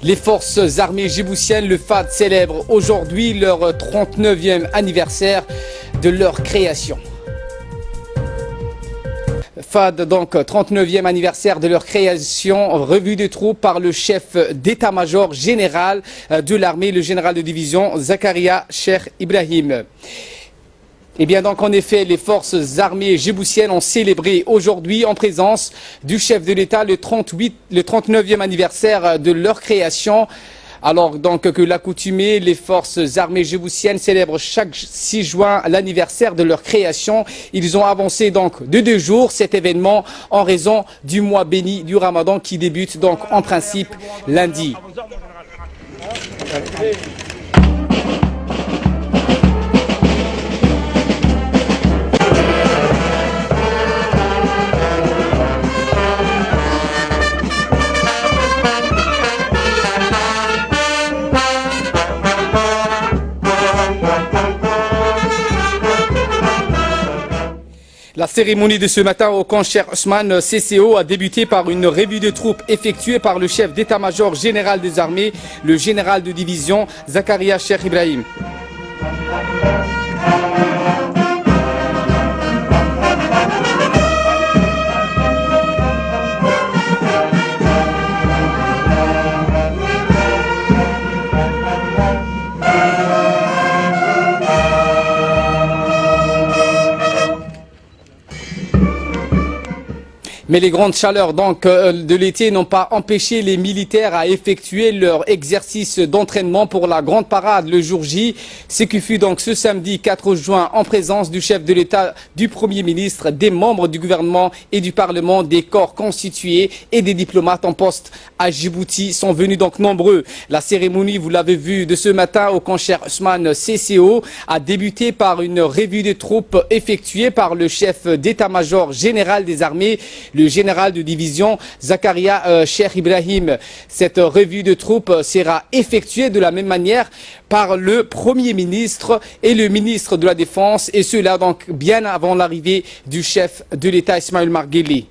Les forces armées djiboutiennes, le FAD, célèbrent aujourd'hui leur 39e anniversaire de leur création. FAD, donc 39e anniversaire de leur création, revue de troupes par le chef d'état-major général de l'armée, le général de division Zakaria Cheikh Ibrahim. Eh bien donc en effet, les forces armées djiboutiennes ont célébré aujourd'hui en présence du chef de l'État le 39e anniversaire de leur création. Alors donc que l'accoutumée, les forces armées djiboutiennes célèbrent chaque 6 juin l'anniversaire de leur création. Ils ont avancé donc de 2 jours cet événement en raison du mois béni du Ramadan qui débute donc en principe lundi. La cérémonie de ce matin au camp Cheikh Ousmane CCO a débuté par une revue de troupes effectuée par le chef d'état-major général des armées, le général de division Zakaria Cheikh Ibrahim. Mais les grandes chaleurs donc de l'été n'ont pas empêché les militaires à effectuer leur exercice d'entraînement pour la grande parade le jour J. Ce qui fut donc ce samedi 4 juin en présence du chef de l'État, du Premier ministre, des membres du gouvernement et du Parlement, des corps constitués et des diplomates en poste à Djibouti sont venus donc nombreux. La cérémonie, vous l'avez vu de ce matin au camp Cheikh Ousmane CCO, a débuté par une revue de troupes effectuée par le chef d'état-major général des armées, le général de division Zakaria Cheikh Ibrahim. Cette revue de troupes sera effectuée de la même manière par le Premier ministre et le ministre de la Défense, et cela donc bien avant l'arrivée du chef de l'État Ismaël Margueli.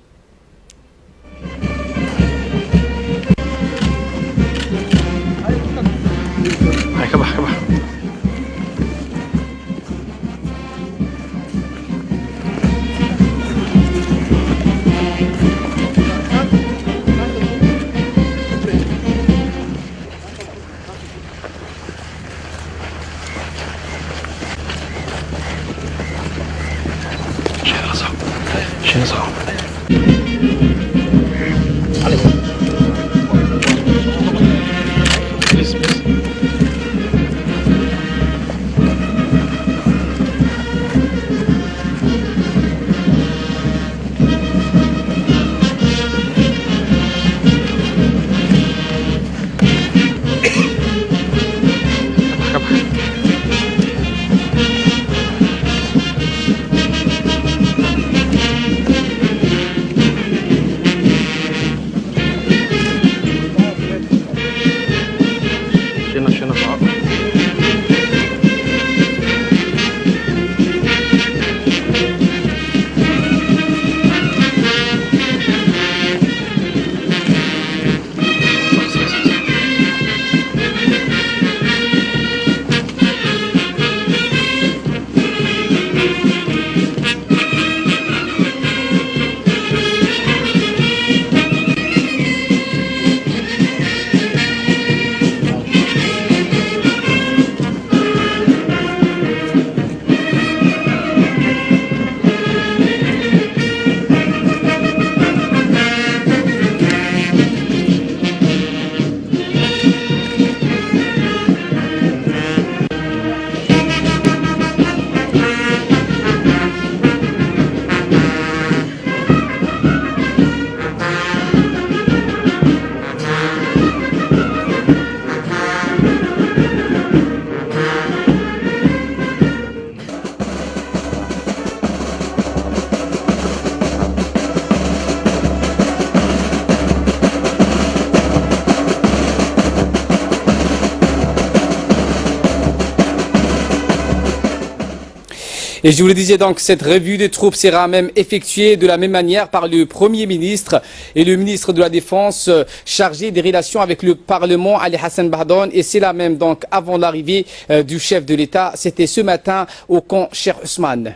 Et je vous le disais donc, cette revue des troupes sera même effectuée de la même manière par le Premier ministre et le ministre de la Défense chargé des relations avec le Parlement, Ali Hassan Bahdoun. Et c'est la même donc avant l'arrivée du chef de l'État. C'était ce matin au camp Cheikh Ousmane.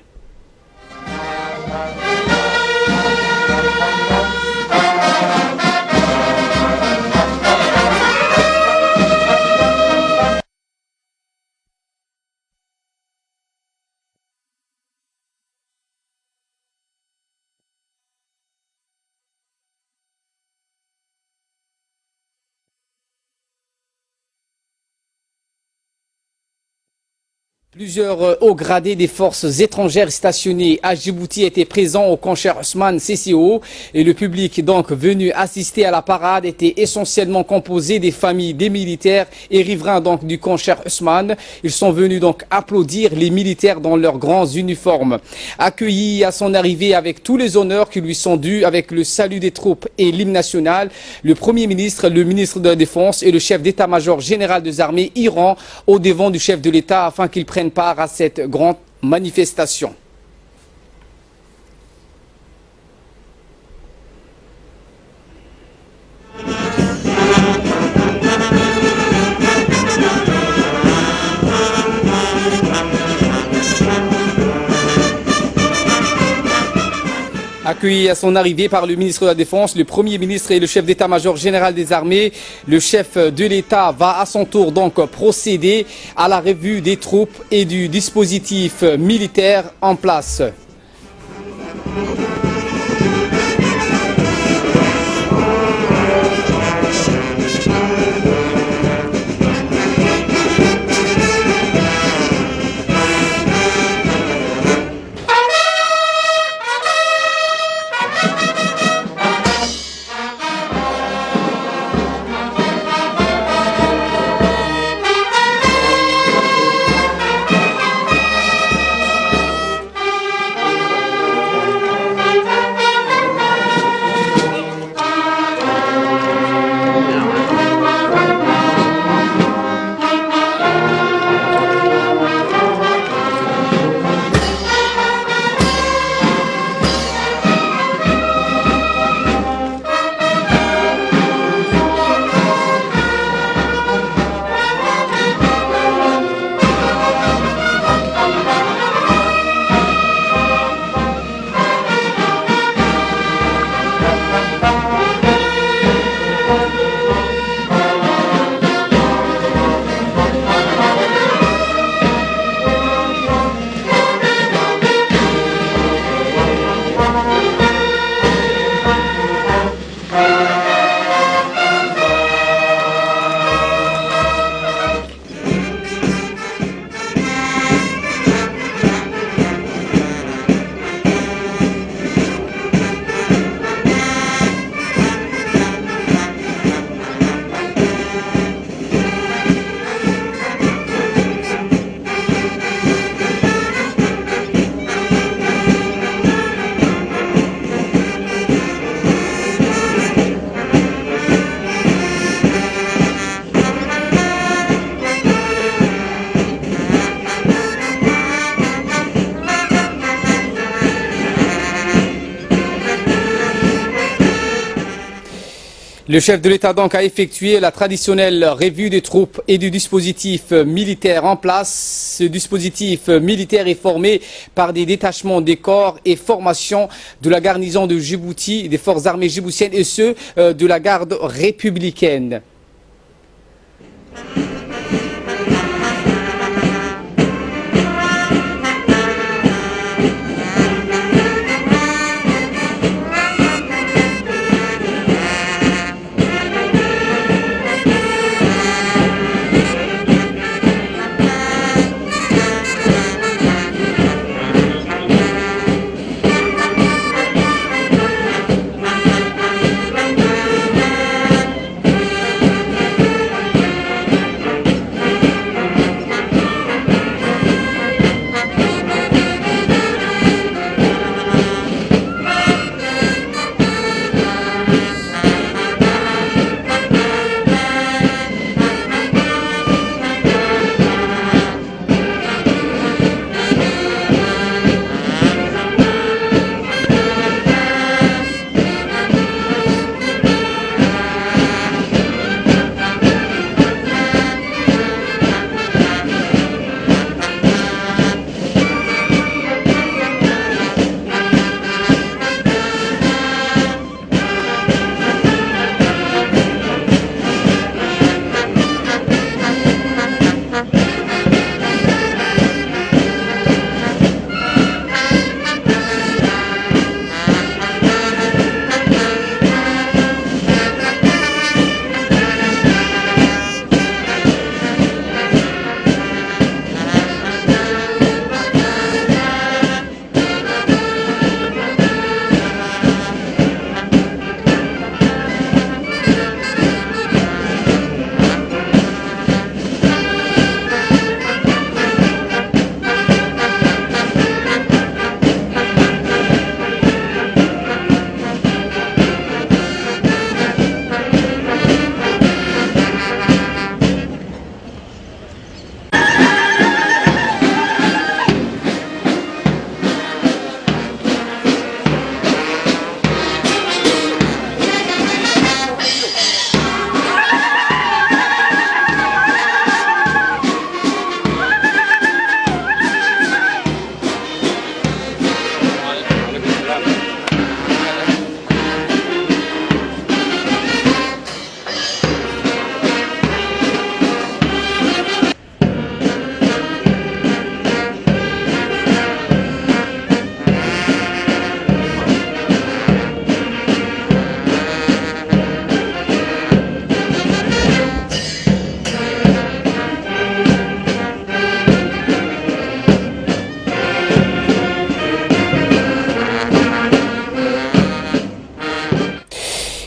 Plusieurs hauts gradés des forces étrangères stationnées à Djibouti étaient présents au camp Cheikh Ousmane CCO et le public donc venu assister à la parade était essentiellement composé des familles des militaires et riverains donc du camp Cheikh Ousmane. Ils sont venus donc applaudir les militaires dans leurs grands uniformes. Accueillis à son arrivée avec tous les honneurs qui lui sont dus avec le salut des troupes et l'hymne national, le Premier ministre, le ministre de la Défense et le chef d'état-major général des armées iront au devant du chef de l'État afin qu'il prenne part à cette grande manifestation. Accueilli à son arrivée par le ministre de la Défense, le Premier ministre et le chef d'état-major général des armées, le chef de l'État va à son tour donc procéder à la revue des troupes et du dispositif militaire en place. Le chef de l'État donc a effectué la traditionnelle revue des troupes et du dispositif militaire en place. Ce dispositif militaire est formé par des détachements des corps et formations de la garnison de Djibouti, des forces armées djiboutiennes et ceux de la garde républicaine.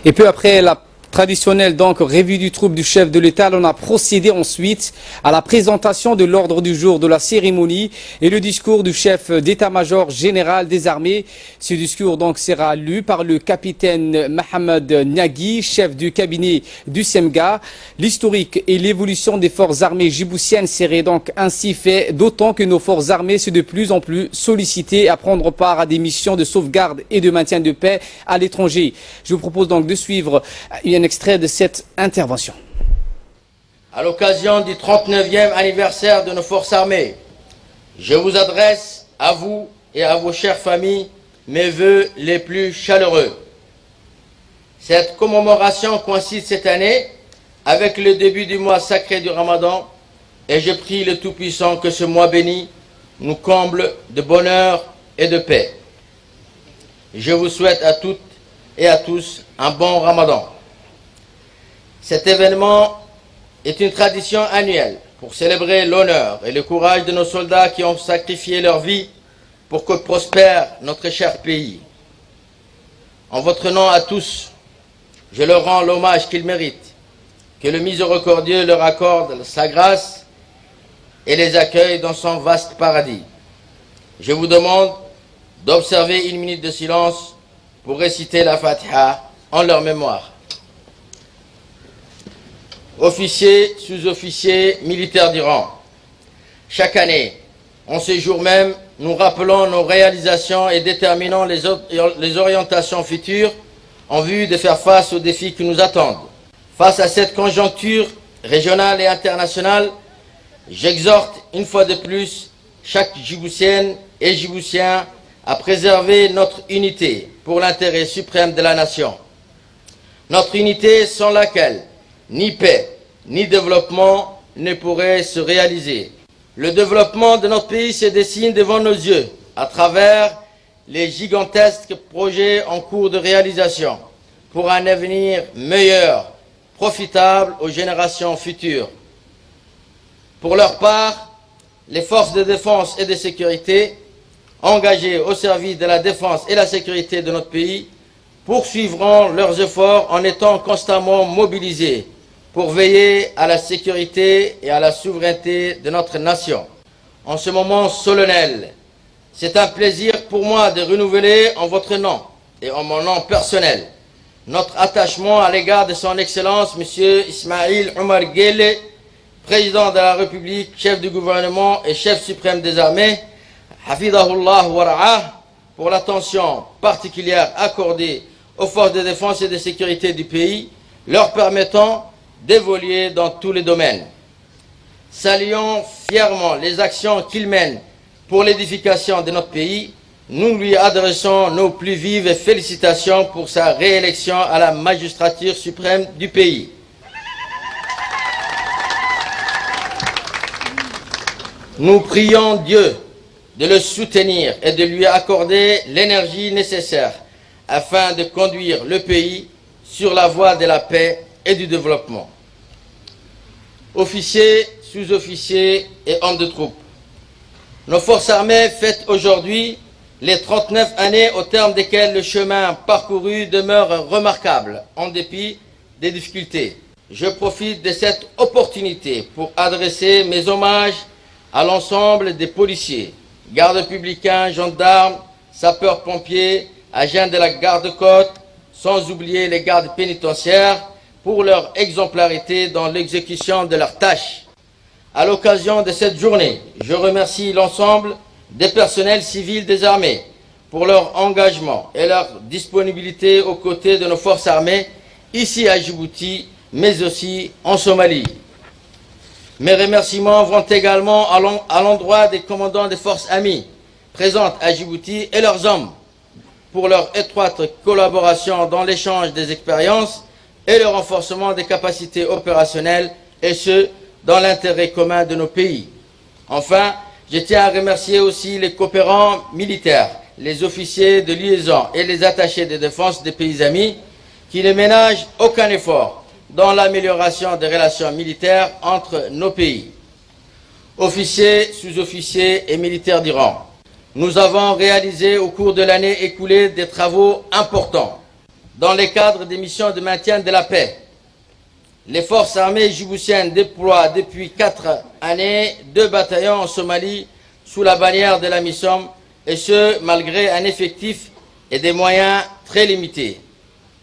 Et peu après la traditionnelle donc revue du troupe du chef de l'État, on a procédé ensuite à la présentation de l'ordre du jour de la cérémonie et le discours du chef d'état-major général des armées. Ce discours donc sera lu par le capitaine Mohamed Niagui, chef du cabinet du SEMGA. L'historique et l'évolution des forces armées djiboutiennes seraient donc ainsi fait, d'autant que nos forces armées sont de plus en plus sollicitées à prendre part à des missions de sauvegarde et de maintien de paix à l'étranger. Je vous propose donc de suivre un extrait de cette intervention. À l'occasion du 39e anniversaire de nos forces armées, je vous adresse à vous et à vos chères familles mes vœux les plus chaleureux. Cette commémoration coïncide cette année avec le début du mois sacré du Ramadan et je prie le Tout-Puissant que ce mois béni nous comble de bonheur et de paix. Je vous souhaite à toutes et à tous un bon Ramadan. Cet événement est une tradition annuelle pour célébrer l'honneur et le courage de nos soldats qui ont sacrifié leur vie pour que prospère notre cher pays. En votre nom à tous, je leur rends l'hommage qu'ils méritent, que le miséricordieux leur accorde sa grâce et les accueille dans son vaste paradis. Je vous demande d'observer une minute de silence pour réciter la Fatiha en leur mémoire. Officiers, sous-officiers, militaires du rang. Chaque année, en ce jour même, nous rappelons nos réalisations et déterminons les orientations futures en vue de faire face aux défis qui nous attendent. Face à cette conjoncture régionale et internationale, j'exhorte une fois de plus chaque Djiboutienne et Djiboutien à préserver notre unité pour l'intérêt suprême de la nation. Notre unité sans laquelle ni paix, ni développement ne pourraient se réaliser. Le développement de notre pays se dessine devant nos yeux à travers les gigantesques projets en cours de réalisation pour un avenir meilleur, profitable aux générations futures. Pour leur part, les forces de défense et de sécurité, engagées au service de la défense et la sécurité de notre pays, poursuivront leurs efforts en étant constamment mobilisés pour veiller à la sécurité et à la souveraineté de notre nation. En ce moment solennel, c'est un plaisir pour moi de renouveler en votre nom et en mon nom personnel notre attachement à l'égard de son Excellence M. Ismaïl Omar Guelleh, président de la République, chef du gouvernement et chef suprême des armées, Hafidahullah wa ra'ah, pour l'attention particulière accordée aux forces de défense et de sécurité du pays, leur permettant d'évoluer dans tous les domaines. Saluons fièrement les actions qu'il mène pour l'édification de notre pays. Nous lui adressons nos plus vives félicitations pour sa réélection à la magistrature suprême du pays. Nous prions Dieu de le soutenir et de lui accorder l'énergie nécessaire afin de conduire le pays sur la voie de la paix et du développement. Officiers, sous-officiers et hommes de troupe, nos forces armées fêtent aujourd'hui les 39 années au terme desquelles le chemin parcouru demeure remarquable en dépit des difficultés. Je profite de cette opportunité pour adresser mes hommages à l'ensemble des policiers, gardes républicains, gendarmes, sapeurs-pompiers, agents de la garde-côte, sans oublier les gardes pénitentiaires, pour leur exemplarité dans l'exécution de leurs tâches. À l'occasion de cette journée, je remercie l'ensemble des personnels civils des armées pour leur engagement et leur disponibilité aux côtés de nos forces armées, ici à Djibouti, mais aussi en Somalie. Mes remerciements vont également à l'endroit des commandants des forces amies présentes à Djibouti et leurs hommes pour leur étroite collaboration dans l'échange des expériences et le renforcement des capacités opérationnelles, et ce, dans l'intérêt commun de nos pays. Enfin, je tiens à remercier aussi les coopérants militaires, les officiers de liaison et les attachés de défense des pays amis qui ne ménagent aucun effort dans l'amélioration des relations militaires entre nos pays. Officiers, sous-officiers et militaires d'Iran, nous avons réalisé au cours de l'année écoulée des travaux importants dans le cadre des missions de maintien de la paix. Les forces armées djiboutiennes déploient depuis 4 années 2 bataillons en Somalie sous la bannière de la MISOM, et ce, malgré un effectif et des moyens très limités.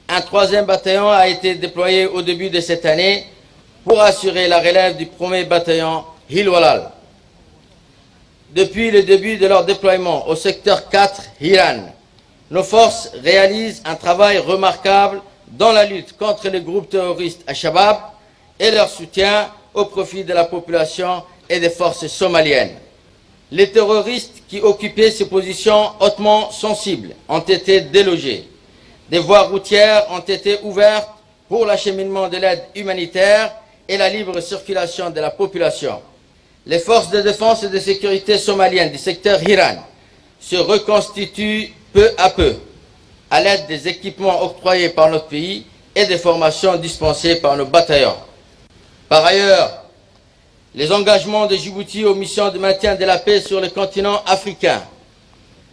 Un 3e bataillon a été déployé au début de cette année pour assurer la relève du 1er bataillon Hilwalal. Depuis le début de leur déploiement au secteur 4 Hiran, nos forces réalisent un travail remarquable dans la lutte contre les groupes terroristes Al-Shabaab et leur soutien au profit de la population et des forces somaliennes. Les terroristes qui occupaient ces positions hautement sensibles ont été délogés. Des voies routières ont été ouvertes pour l'acheminement de l'aide humanitaire et la libre circulation de la population. Les forces de défense et de sécurité somaliennes du secteur Hiran se reconstituent peu à l'aide des équipements octroyés par notre pays et des formations dispensées par nos bataillons. Par ailleurs, les engagements de Djibouti aux missions de maintien de la paix sur le continent africain,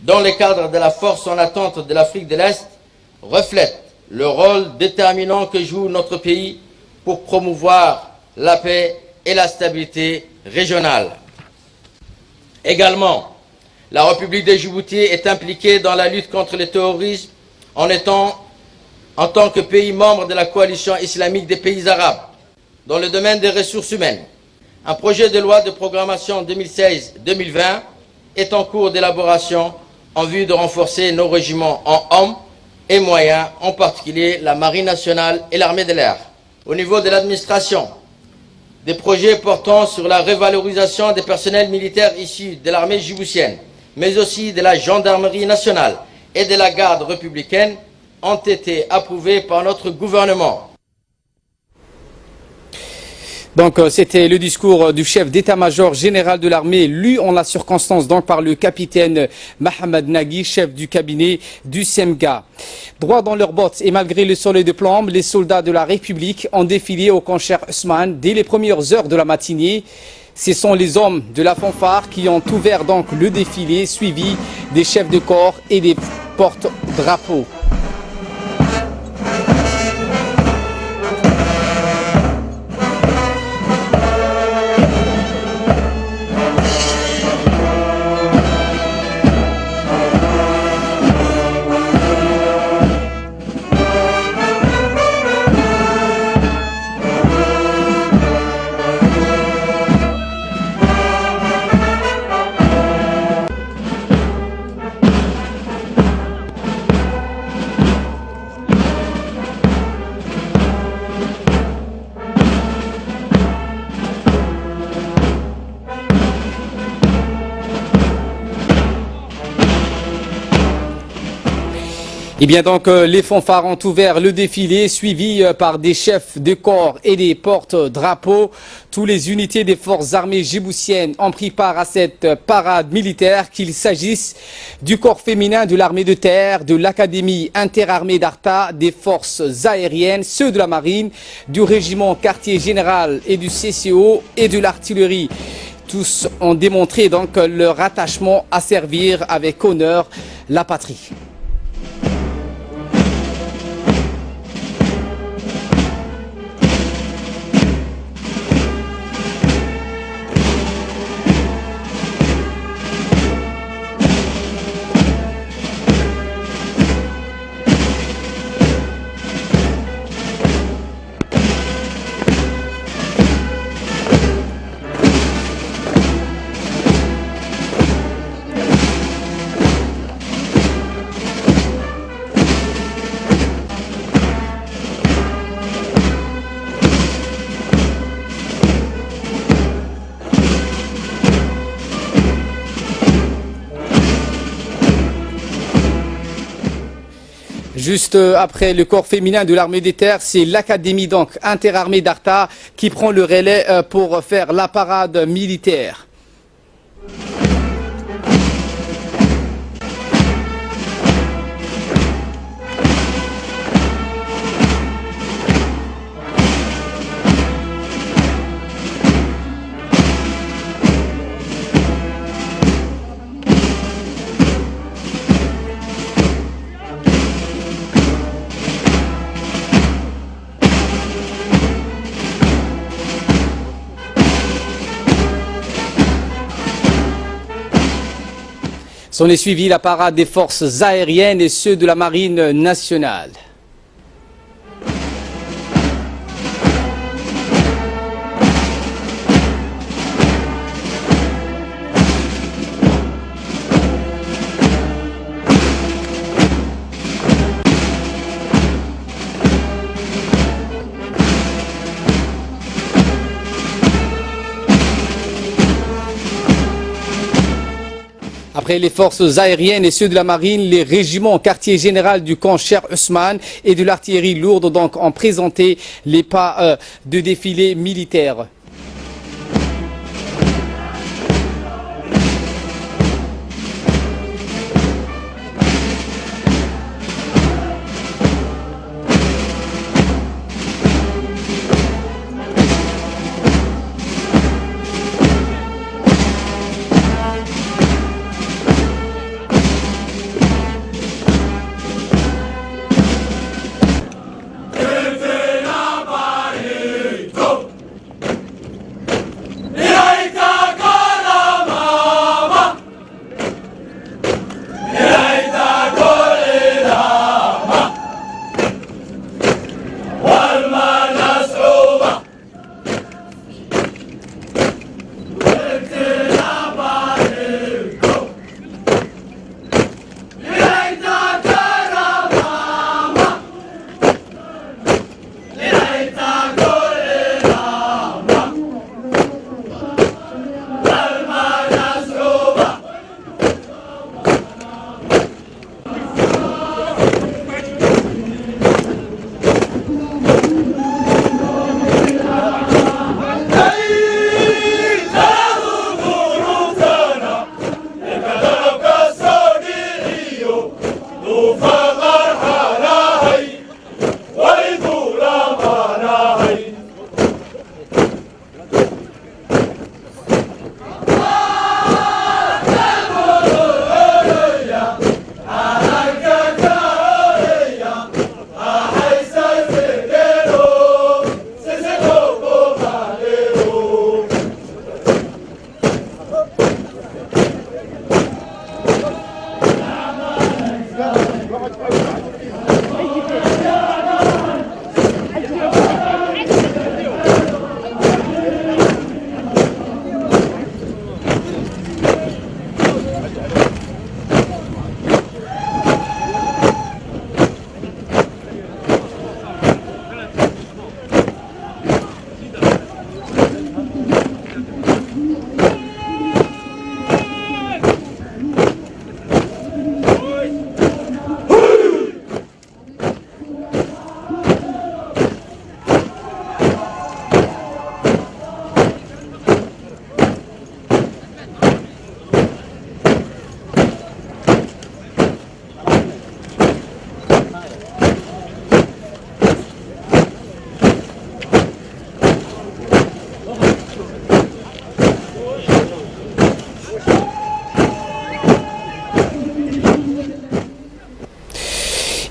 dans le cadre de la force en attente de l'Afrique de l'Est, reflètent le rôle déterminant que joue notre pays pour promouvoir la paix et la stabilité régionale. Également, la République de Djibouti est impliquée dans la lutte contre le terrorisme en tant que pays membre de la coalition islamique des pays arabes dans le domaine des ressources humaines. Un projet de loi de programmation 2016-2020 est en cours d'élaboration en vue de renforcer nos régiments en hommes et moyens, en particulier la Marine nationale et l'armée de l'air. Au niveau de l'administration, des projets portant sur la revalorisation des personnels militaires issus de l'armée djiboutienne, mais aussi de la gendarmerie nationale et de la garde républicaine ont été approuvés par notre gouvernement. Donc c'était le discours du chef d'état-major général de l'armée, lu en la circonstance donc par le capitaine Mohamed Nagui, chef du cabinet du SEMGA. Droit dans leurs bottes et malgré le soleil de plomb, les soldats de la République ont défilé au Concher Ousmane dès les premières heures de la matinée. Ce sont les hommes de la fanfare qui ont ouvert donc le défilé, suivi des chefs de corps et des porte-drapeaux. Eh bien donc, les fanfares ont ouvert le défilé, suivi par des chefs de corps et des porte-drapeaux. Toutes les unités des forces armées djiboutiennes ont pris part à cette parade militaire, qu'il s'agisse du corps féminin de l'armée de terre, de l'académie interarmée d'Arta, des forces aériennes, ceux de la marine, du régiment quartier général et du CCO et de l'artillerie. Tous ont démontré donc leur attachement à servir avec honneur la patrie. Juste après le corps féminin de l'armée des terres, c'est l'académie donc interarmée d'Arta qui prend le relais pour faire la parade militaire. S'en est suivi la parade des forces aériennes et ceux de la marine nationale. Après les forces aériennes et ceux de la marine, les régiments quartier général du camp Cher Ousmane et de l'artillerie lourde donc ont présenté les pas de défilé militaire.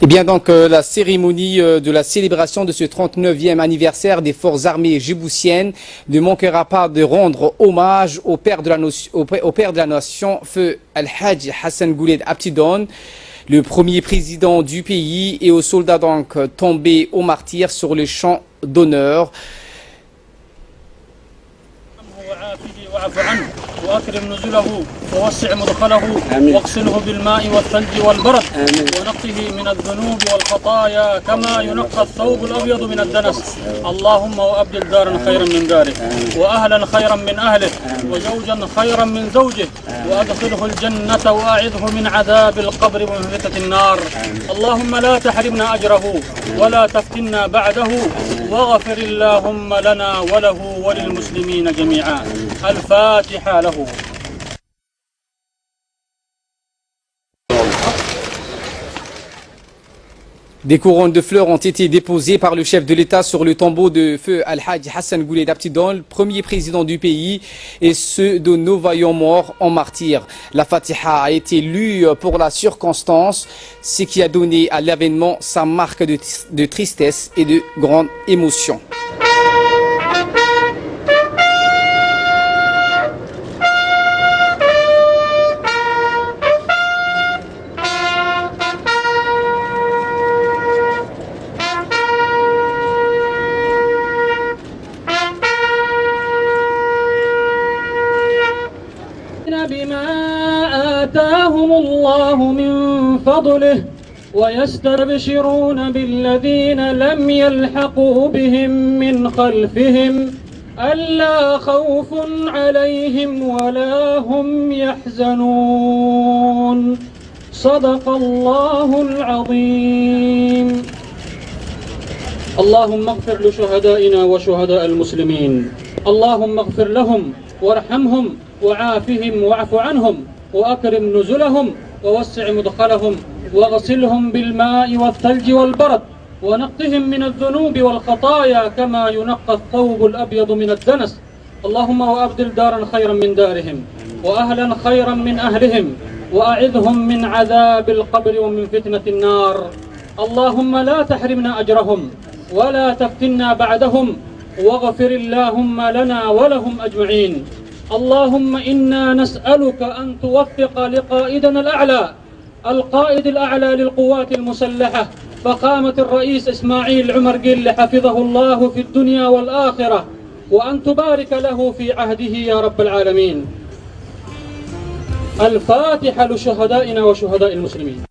Eh bien donc la cérémonie de la célébration de ce 39e anniversaire des forces armées djiboutiennes ne manquera pas de rendre hommage au père de la nation, feu Al-Hajj Hassan Gouled Abtidon, le premier président du pays, et aux soldats donc tombés au martyr sur le champ d'honneur. واعف عنه واكرم نزله ووسع مدخله واغسله بالماء والثلج والبرد ونقه من الذنوب والخطايا كما ينقى الثوب الابيض من الدنس. اللهم وابدل دارا خيرا من داره واهلا خيرا من اهله وزوجا خيرا من زوجه وادخله الجنه واعذه من عذاب القبر ومن فتنه النار. اللهم لا تحرمنا اجره ولا تفتنا بعده واغفر اللهم لنا وله وللمسلمين جميعا. الفاتحة له. Des couronnes de fleurs ont été déposées par le chef de l'État sur le tombeau de feu Al-Hajj Hassan Gouled Abtidon, le premier président du pays, et ceux de nos vaillants morts en martyrs. La Fatiha a été lue pour la circonstance, ce qui a donné à l'événement sa marque de tristesse et de grande émotion. فضله ويستبشرون بالذين لم يلحقوا بهم من خلفهم ألا خوف عليهم ولا هم يحزنون صدق الله العظيم. اللهم اغفر لشهدائنا وشهداء المسلمين، اللهم اغفر لهم وارحمهم وعافهم واعف عنهم وأكرم نزلهم ووسع مدخلهم واغسلهم بالماء والثلج والبرد ونقهم من الذنوب والخطايا كما ينقى الثوب الأبيض من الدنس. اللهم وأبدل دارا خيرا من دارهم وأهلا خيرا من أهلهم وأعذهم من عذاب القبر ومن فتنة النار. اللهم لا تحرمنا أجرهم ولا تفتنا بعدهم واغفر اللهم لنا ولهم أجمعين. اللهم إنا نسألك أن توفق لقائدنا الأعلى القائد الأعلى للقوات المسلحة فخامة الرئيس إسماعيل عمر جل حفظه الله في الدنيا والآخرة وأن تبارك له في عهده يا رب العالمين. الفاتحة لشهدائنا وشهداء المسلمين.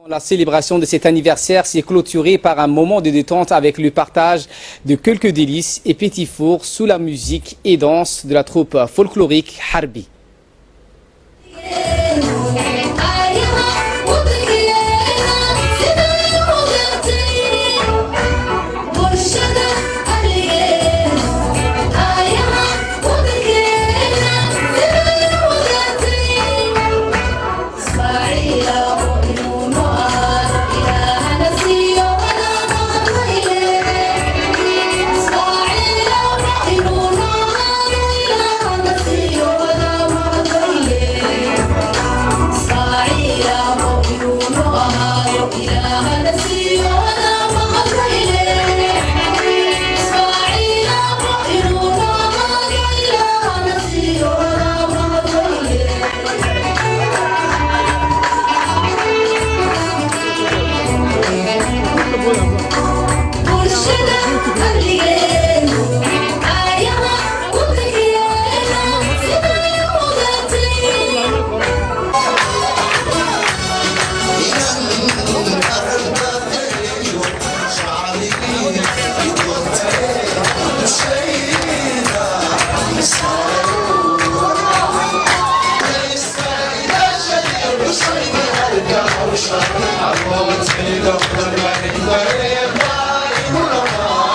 La célébration de cet anniversaire s'est clôturée par un moment de détente avec le partage de quelques délices et petits fours sous la musique et danse de la troupe folklorique Harbi. I'm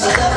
I'm